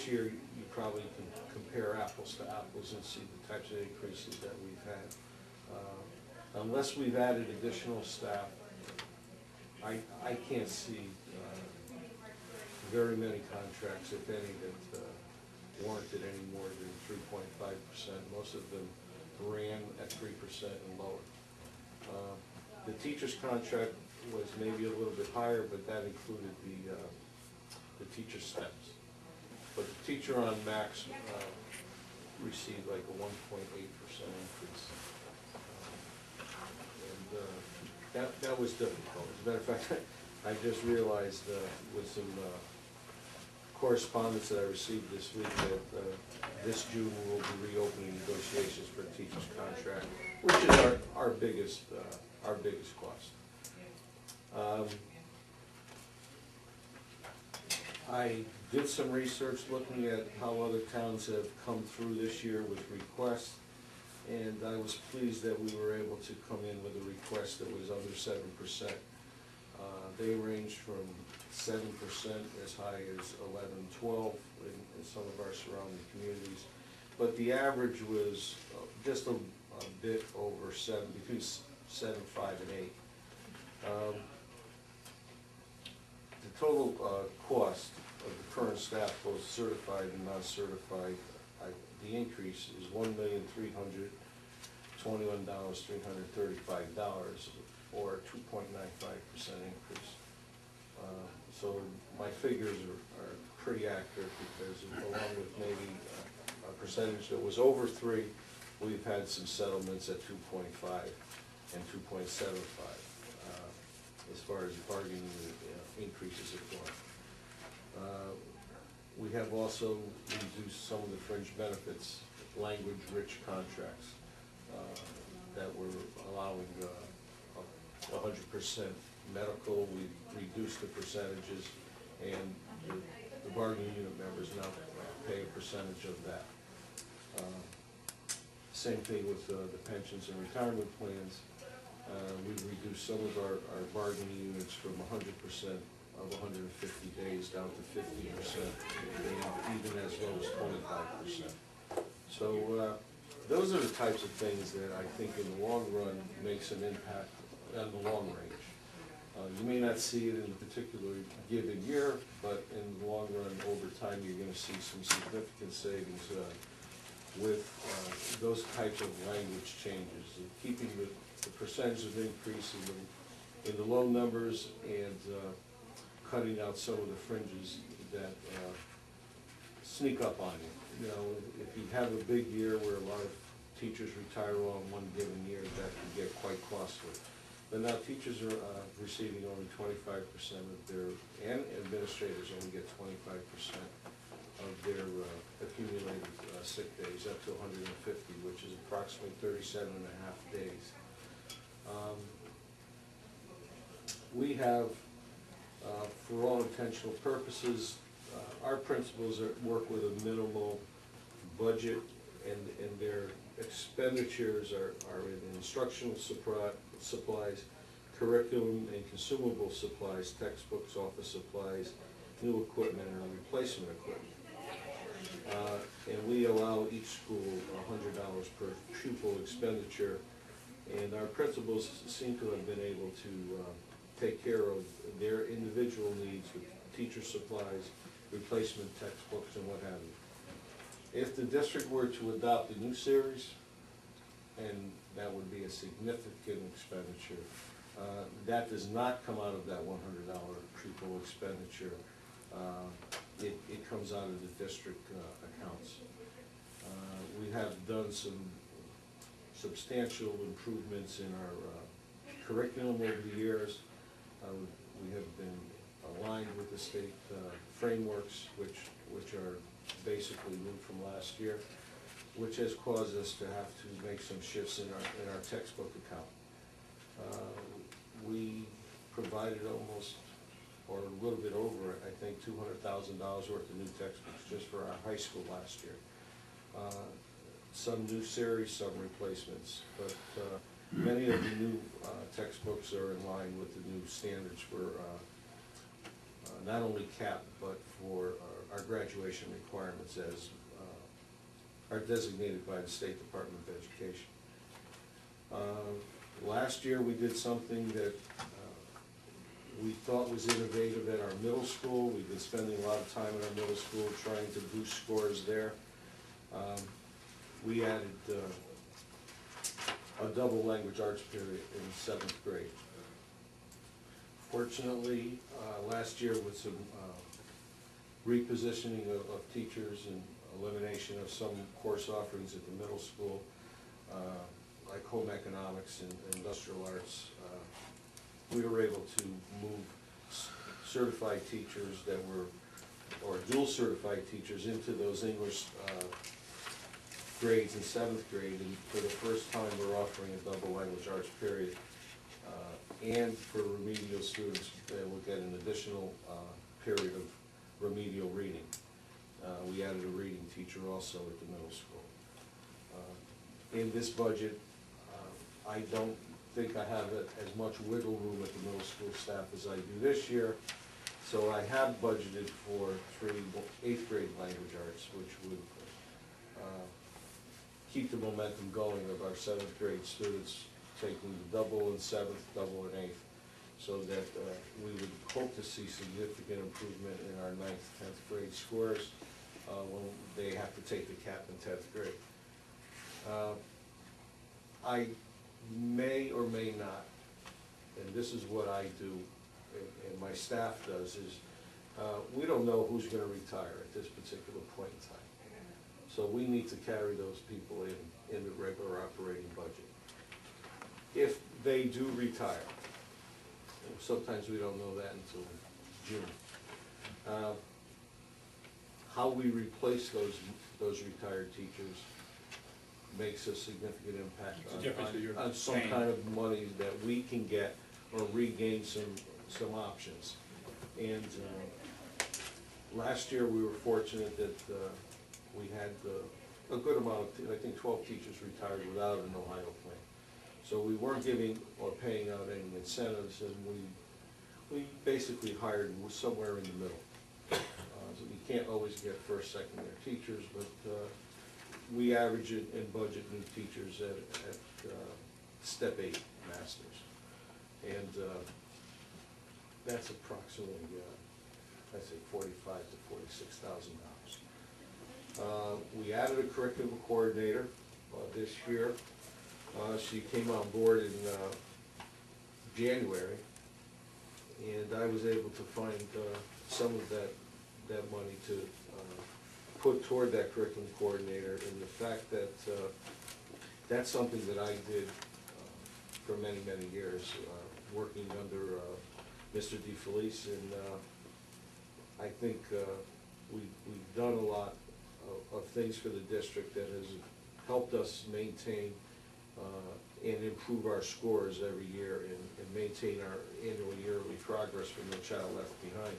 this year, you probably can compare apples to apples and see the types of increases that we've had. Unless we've added additional staff, I can't see very many contracts, if any, that warranted any more than 3.5%. Most of them ran at 3% and lower. The teacher's contract was maybe a little bit higher, but that included the teacher steps. But the teacher on max received like a 1.8% increase. That was difficult. As a matter of fact, I just realized with some correspondence that I received this week that this June we'll be reopening negotiations for a teacher's contract, which is our biggest cost. I did some research looking at how other towns have come through this year with requests, and I was pleased that we were able to come in with a request that was under 7%. They ranged from 7% as high as 11, 12 in some of our surrounding communities, but the average was just a bit over 7, between 7, 5, and 8. The total cost of the current staff, both certified and non-certified, the increase is $1,321,335, or a 2.95% increase. So my figures are pretty accurate, because along with maybe a percentage that was over 3, we've had some settlements at 2.5 and 2.75 as far as bargaining increases have gone. We have also reduced some of the fringe benefits, language-rich contracts that were allowing 100% medical. We reduced the percentages, and the bargaining unit members now pay a percentage of that. Same thing with the pensions and retirement plans. We've reduced some of our bargaining units from 100% of 150 days down to 50%, and even as low as 25%. So those are the types of things that I think in the long run makes an impact on the long range. You may not see it in a particular given year, but in the long run, over time, you're going to see some significant savings with those types of language changes, keeping the percentage of increase in the low numbers, and cutting out some of the fringes that sneak up on you. You know, if you have a big year where a lot of teachers retire all in one given year, that can get quite costly. But now teachers are receiving only 25% of their, and administrators only get 25% of their accumulated sick days, up to 150, which is approximately 37 and a half days. We have, for all intentional purposes, our principals work with a minimal budget, and their expenditures are in instructional supplies, curriculum and consumable supplies, textbooks, office supplies, new equipment, and replacement equipment. And we allow each school $100 per pupil expenditure, and our principals seem to have been able to take care of their individual needs with teacher supplies, replacement textbooks, and what have you. If the district were to adopt a new series, and that would be a significant expenditure, that does not come out of that $100 pupil expenditure. It comes out of the district accounts. We have done some substantial improvements in our curriculum over the years. We have been aligned with the state frameworks, which are basically moved from last year, which has caused us to have to make some shifts in our textbook account. We provided almost, or a little bit over, I think, $200,000 worth of new textbooks just for our high school last year. Some new series, some replacements, but many of the new textbooks are in line with the new standards for not only CAP, but for our graduation requirements as are designated by the State Department of Education. Last year, we did something that we thought was innovative at our middle school. We've been spending a lot of time in our middle school trying to boost scores there. We added a double language arts period in 7th grade. Fortunately, last year with some repositioning of teachers and elimination of some course offerings at the middle school, like home economics and industrial arts, we were able to move certified teachers that were, or dual certified teachers into those English grades in 7th grade, and for the first time we're offering a double language arts period. And for remedial students, they will get an additional period of remedial reading. We added a reading teacher also at the middle school. In this budget, I don't think I have as much wiggle room at the middle school staff as I do this year, so I have budgeted for 3 8th grade language arts, which would keep the momentum going of our 7th grade students taking the double in 7th, double in 8th, so that we would hope to see significant improvement in our 9th, 10th grade scores when they have to take the CAP in 10th grade. I may or may not, and this is what I do and my staff does, is we don't know who's going to retire at this particular point in time. So we need to carry those people in the regular operating budget. If they do retire, sometimes we don't know that until June. How we replace those retired teachers makes a significant impact on some kind of money that we can get or regain some options. And last year we were fortunate that we had a good amount of, I think 12 teachers retired without an Ohio plan. So we weren't giving or paying out any incentives, and we basically hired somewhere in the middle. So you can't always get first, second year teachers, but we average it and budget new teachers at step 8 masters. And that's approximately, I'd say $45,000 to $46,000. We added a curriculum coordinator this year. She came on board in January, and I was able to find some of that money to put toward that curriculum coordinator, and the fact that that's something that I did for many, many years, working under Mr. DeFelice, and I think we've done a lot of things for the district that has helped us maintain and improve our scores every year and maintain our annual yearly progress from No Child Left Behind.